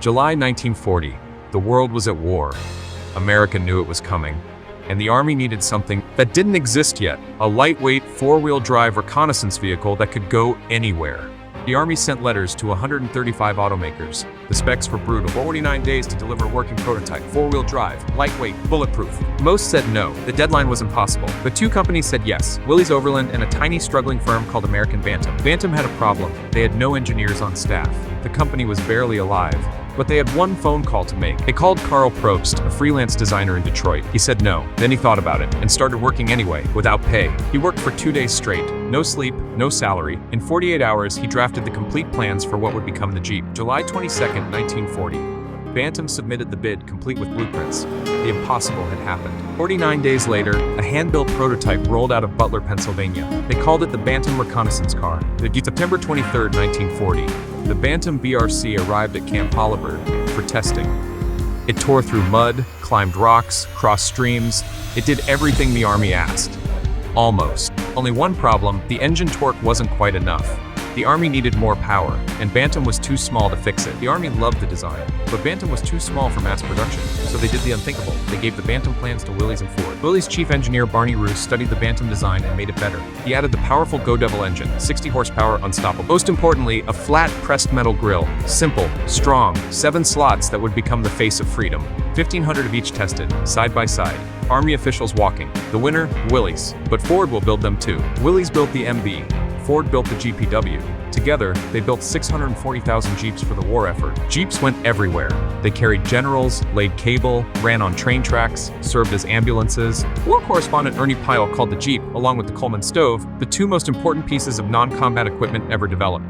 July 1940. The world was at war. America knew it was coming, and the Army needed something that didn't exist yet, a lightweight, four-wheel drive reconnaissance vehicle that could go anywhere. The Army sent letters to 135 automakers. The specs were brutal. 49 days to deliver a working prototype, four-wheel drive, lightweight, bulletproof. Most said no. The deadline was impossible. But two companies said yes, Willys Overland and a tiny struggling firm called American Bantam. Bantam had a problem. They had no engineers on staff. The company was barely alive. But they had one phone call to make. They called Carl Probst, a freelance designer in Detroit. He said no. Then he thought about it and started working anyway, without pay. He worked for 2 days straight. No sleep, no salary. In 48 hours, he drafted the complete plans for what would become the Jeep. July 22nd, 1940. Bantam submitted the bid, complete with blueprints. The impossible had happened. 49 days later, a hand-built prototype rolled out of Butler, Pennsylvania. They called it the Bantam Reconnaissance Car. September 23rd, 1940. The Bantam BRC arrived at Camp Holabird for testing. It tore through mud, climbed rocks, crossed streams. It did everything the Army asked. Almost. Only one problem, the engine torque wasn't quite enough. The Army needed more power, and Bantam was too small to fix it. The Army loved the design, but Bantam was too small for mass production, so they did the unthinkable. They gave the Bantam plans to Willys and Ford. Willys' chief engineer Barney Roos studied the Bantam design and made it better. He added the powerful Go Devil engine, 60 horsepower, unstoppable. Most importantly, a flat pressed metal grille, simple, strong, 7 slots that would become the face of freedom. 1,500 of each tested, side by side. Army officials walking. The winner, Willys, but Ford will build them too. Willys built the MB. Ford built the GPW. Together, they built 640,000 Jeeps for the war effort. Jeeps went everywhere. They carried generals, laid cable, ran on train tracks, served as ambulances. War correspondent Ernie Pyle called the Jeep, along with the Coleman stove, the two most important pieces of non-combat equipment ever developed.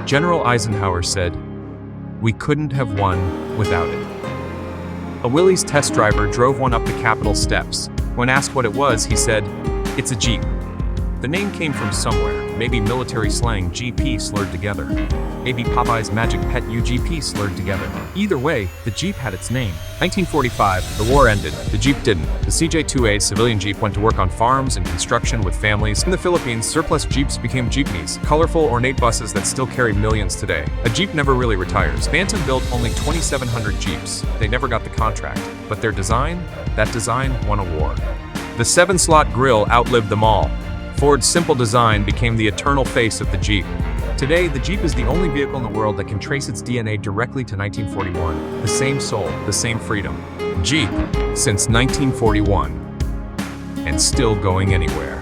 General Eisenhower said, "We couldn't have won without it." A Willys test driver drove one up the Capitol steps. When asked what it was, he said, "It's a Jeep." The name came from somewhere, maybe military slang GP slurred together. Maybe Popeye's Magic Pet UGP slurred together. Either way, the Jeep had its name. 1945, the war ended. The Jeep didn't. The CJ2A civilian Jeep went to work on farms and construction with families. In the Philippines, surplus Jeeps became jeepneys, colorful, ornate buses that still carry millions today. A Jeep never really retires. Bantam built only 2,700 Jeeps. They never got the contract. But their design? That design won a war. The 7-slot grille outlived them all. Ford's simple design became the eternal face of the Jeep. Today, the Jeep is the only vehicle in the world that can trace its DNA directly to 1941. The same soul, the same freedom. Jeep, since 1941. And still going anywhere.